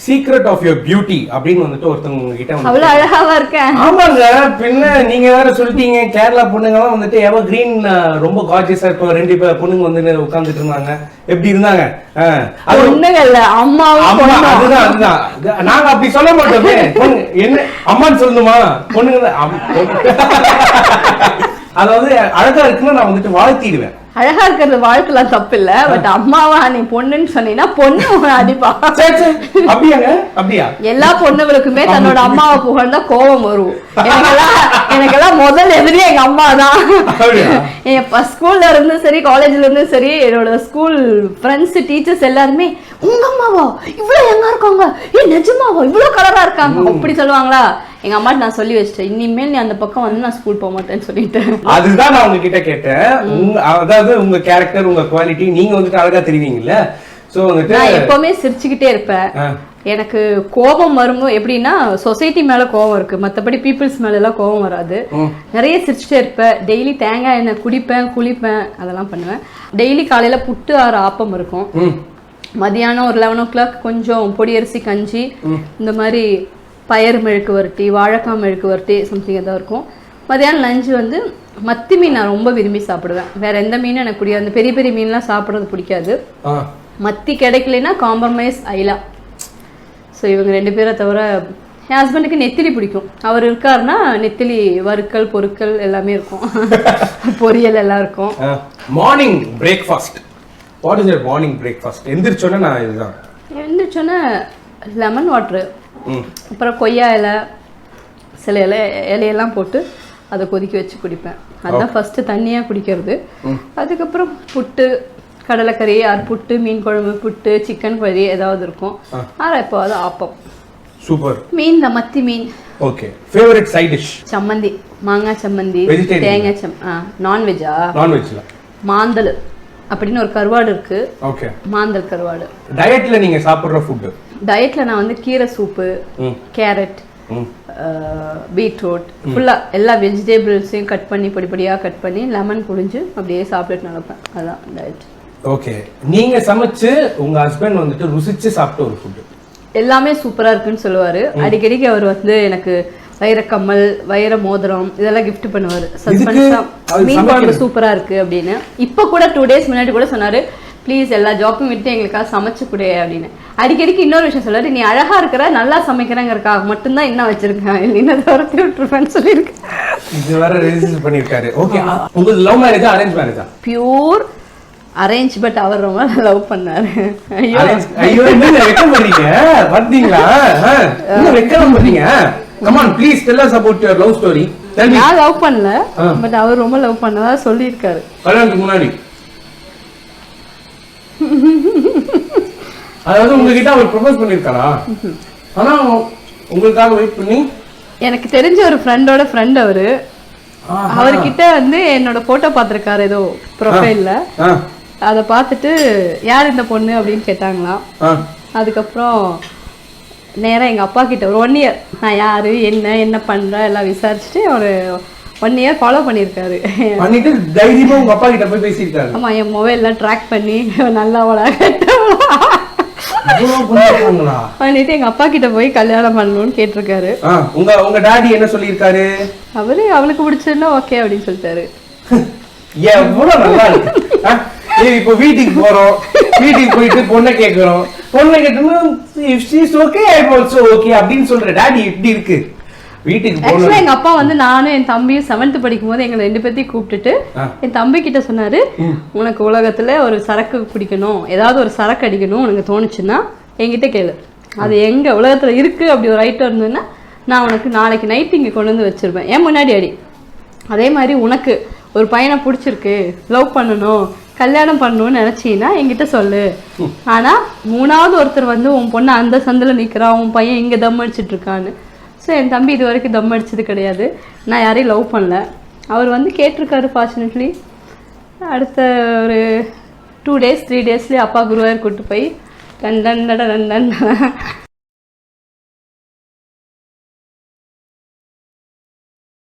Secret of your beauty அப்படின்னு வந்துட்டு ஒருத்தவங்க உங்ககிட்ட அவ்வளவு அழகாவா இருக்கேன். ஆமாங்க, பின்ன நீங்க வேற சொல்லிட்டீங்க கேரளா பொண்ணுங்க எல்லாம் வந்துட்டு எவர் கிரீன் ரொம்ப கார்ஜியஸா இப்போ 2 பொண்ணுங்க வந்து உட்கார்ந்துட்டு இருந்தாங்க. எப்படி இருந்தாங்க? பொண்ணுங்க இல்ல, அம்மாவும். அதுதான் நாங்க அப்படி சொல்ல மாட்டோமே. என்ன அம்மான்னு சொல்லணுமா? பொண்ணுங்க அதாவது அழகா இருக்குன்னு நான் வந்துட்டு வாழ்த்திடுவேன். அழகா இருக்கிறது வாழ்க்கலாம் தப்பு இல்ல, பட் அம்மாவா நீ பொண்ணுன்னு சொன்னீங்கன்னா பொண்ணு அடிப்பா. அப்படியாங்க? அப்படியா? எல்லா பொண்ணுகளுக்குமே தன்னோட அம்மாவை புகழ்ந்தா கோபம் வரும். எனக்கெல்லாம் முதல் எதிரியே எங்க அம்மா தான். ஸ்கூல்ல இருந்தும் சரி, காலேஜ்ல இருந்தும் சரி, என்னோட ஸ்கூல் ஃப்ரெண்ட்ஸ், டீச்சர்ஸ் எல்லாருமே உங்க அம்மாவா இவ்வளவு எங்க இருக்காங்க, நிஜமாவா இவ்வளவு கலரா இருக்காங்க அப்படி சொல்லுவாங்களா. எங்க அம்மா நான் சொல்லி வச்சிட்டேன், இனிமேல் நீ அந்த பக்கம் வந்து நான் ஸ்கூல் போக மாட்டேன்னு சொல்லிட்டு. அதுதான் நான் உங்ககிட்ட கேட்டேன். அதாவது உங்க கேரக்டர், உங்க குவாலிட்டி, நீங்க வந்துட்டு அழகா தெரிவிங்கல்ல. சோ வந்துட்டு நான் எப்பவுமே சிரிச்சுக்கிட்டே இருப்பேன். எனக்கு கோபம் வரும்போது எப்படின்னா சொசைட்டி மேல கோபம் இருக்கு, மத்தபடி பீப்புள்ஸ் மேல எல்லாம் கோபம் வராது. நிறைய சிரிச்சுட்டே இருப்பேன். டெய்லி தேங்காய் எண்ணெய் குடிப்பேன், குளிப்பேன், அதெல்லாம் பண்ணுவேன். டெய்லி காலையில புட்டு 6 ஆப்பம் இருக்கும். மதியானம் ஒரு 11 o'clock கொஞ்சம் பொடியரிசி கஞ்சி, இந்த மாதிரி பயறு மெழுக்கு வரட்டி, வாழைக்காய் மெழுக்கு வரட்டி, சம்திங் எதாவது இருக்கும். மதியானம் லஞ்சு வந்து மத்தி மீன் நான் ரொம்ப விரும்பி சாப்பிடுவேன். வேற எந்த மீனும் எனக்கு பிடிக்காது. அந்த பெரிய பெரிய மீன்லாம் சாப்பிட்றது பிடிக்காது. மத்தி கிடைக்கலன்னா காம்ப்ரமைஸ் ஐலா. ஸோ இவங்க 2 பேரை தவிர என் ஹஸ்பண்டுக்கு நெத்திலி பிடிக்கும். அவர் இருக்காருன்னா நெத்திலி வறுக்கல் பொருட்கள் எல்லாமே இருக்கும், பொரியல் எல்லாம் இருக்கும். Morning breakfast, what is your morning breakfast? எந்திரிச்சோன்னே நான் இதுதான். எந்திரிச்சோன்னே லெமன் வாட்ரு, அப்புறம் கொய்யா இலை, சில இலையெல்லாம் போட்டு அதை கொதிக்க வச்சு குடிப்பேன். அதுதான் ஃபர்ஸ்ட் தண்ணியா குடிக்கிறது. அதுக்கப்புறம் புட்டு, கடலைக்கறி, புட்டு, மீன் குழம்பு, புட்டு, சிக்கன் கறி ஏதாவது இருக்கும். இப்போ அது ஆப்பம். சூப்பர். மீன் தான், மத்தி மீன். ஓகே. Favourite side dish? சம்மந்தி, மாங்காய் சம்மந்தி, தேங்காய் நான்வெஜ்ஜா? நான்வெஜ்ல மாந்தல் அப்படின்னு ஒரு கருவாடு இருக்கு. ஓகே. மாந்தல் கருவாடு. டயட்ல நீங்க சாப்பிடுற ஃபுட்? டயட்ல நான் வந்து கீரை சூப்பு, கேரட், பீட்ரூட், ஃபுல்லா எல்லா வெஜிடபிள்ஸையும் கட் பண்ணி பொடிப்பொடியாக கட் பண்ணி லெமன் புழிஞ்சு அப்படியே சாப்பிட்டு நடப்பேன். அதான் டயட். ஓகே. நீங்க சமைச்சு உங்க ஹஸ்பண்ட் வந்துட்டு ருசிச்சு சாப்பிட்ட ஒரு ஃபுட்? எல்லாமே சூப்பரா இருக்குன்னு சொல்லுவாரு. அடிக்கடிக்கு அவர் வந்து எனக்கு வைர கம்மல், வைர மோதிரம் இதெல்லாம் கிஃப்ட் பண்ணுவாரு. சஸ்பென்ஸா மீன் குழம்பு சூப்பரா இருக்கு அப்படின்னு. இப்ப கூட 2 days முன்னாடி கூட சொன்னாரு, ப்ளீஸ் எல்லா ஜாப்பும் விட்டு எங்களுக்காக சமைச்சு கொடு அப்படின்னு. அடிக்கடிக்கு இன்னொரு விஷயம் சொல்றாரு, நீ அழகா இருக்கிற, நல்லா சமைக்கிறேங்கிறக்காக மட்டும்தான் என்ன வச்சிருக்கேன், இல்லைன்னா தவிர்த்து விட்டுருப்பேன்னு சொல்லியிருக்கேன். இது வேற ரெஜிஸ்டர் பண்ணிருக்காரு. ஓகே. உங்களுக்கு லவ் மேரேஜா அரேஞ்ச் மேரேஜா? பியூர் அரேஞ்ச், பட் அவர் ரொம்ப லவ் பண்ணாரு. ஐயோ என்ன வெக்கம் பண்றீங்க? வந்தீங்களா? என்ன வெக்கம் பண்றீங்க? Come on please tell us about your love story. நான் லவ் பண்ணல, பட் அவர் ரொம்ப லவ் பண்ணதா சொல்லியிருக்காரு. கல்யாணத்துக்கு முன்னாடி? அதாவது உங்ககிட்ட அவர் ப்ரொபோஸ் பண்ணிருக்காரா? ஆனா உங்களுக்காக வெயிட் பண்ணி எனக்கு தெரிஞ்ச ஒரு ஃப்ரெண்டோட ஃப்ரெண்ட் அவர்கிட்ட வந்து என்னோட போட்டோ பார்த்திருக்காரு ஏதோ ப்ரொஃபைல்ல. அதை பார்த்துட்டு யார் இந்த பொண்ணு அப்படின்னு கேட்டாங்களாம். அதுக்கப்புறம் நேரா எங்க அப்பா கிட்ட ஒரு 1 year நான் யாரு என்ன பண்றேன் எல்லாம் விசாரிச்சுட்டு ஒரு 1 year ஃபாலோ பண்ணிருக்காரு. பண்ணிட்டு தைரியமா உங்க அப்பா கிட்ட போய் பேசிருக்காரு. ஆமா, என் மொபைல்ல ட்ராக் பண்ணி நல்லா பண்ணிட்டு எங்க அப்பா கிட்ட போய் கல்யாணம் பண்ணணும்னு கேட்டிருக்காரு. உங்க டாடி என்ன சொல்லியிருக்காரு? அவளுக்கு பிடிச்சதுன்னா ஓகே அப்படின்னு சொல்லிட்டாரு. எவ்வளவு நல்லா இருக்கு. இப்போ வீட்டுக்கு போறோம், வீட்டுக்கு போயிட்டு பொண்ணை கேட்கிறோம், பொண்ணை கேட்டோம் ஓகே அப்படின்னு சொல்ற டாடி எப்படி இருக்கு? வீட்டுக்கு ஆக்சுவலா எங்க அப்பா வந்து நானும் என் தம்பியும் 7th படிக்கும் போது எங்களை 2 பேர்த்தையும் கூப்பிட்டுட்டு என் தம்பி கிட்ட சொன்னாரு, உனக்கு உலகத்துல ஒரு சரக்கு குடிக்கணும், ஏதாவது ஒரு சரக்கு அடிக்கணும் உனக்கு தோணுச்சுன்னா என்கிட்ட கேளு, அது எங்க உலகத்துல இருக்கு அப்படி ஒரு ஐட்டம் இருந்ததுன்னா நான் உனக்கு நாளைக்கு நைட் இங்க கொண்டு வந்து வச்சிருப்பேன் என் முன்னாடி அடி. அதே மாதிரி உனக்கு ஒரு பையனை பிடிச்சிருக்கு, லவ் பண்ணணும், கல்யாணம் பண்ணணும்னு நினைச்சீங்கன்னா என்கிட்ட சொல்லு. ஆனா 3வது ஒருத்தர் வந்து உன் பொண்ணு அந்த சந்தில நிக்கிறான், உன் பையன் இங்க தம் அடிச்சுட்டு இருக்கான்னு. ஸோ என் தம்பி இது வரைக்கும் தம் அடிச்சது கிடையாது, நான் யாரையும் லவ் பண்ணல. அவர் வந்து கேட்டிருக்காரு ஃபார்ச்சுனேட்லி. அடுத்த ஒரு 2 days 3 daysலேயே அப்பா குருவாயூர் கூப்பிட்டு போய் டன் டன் டன் டன்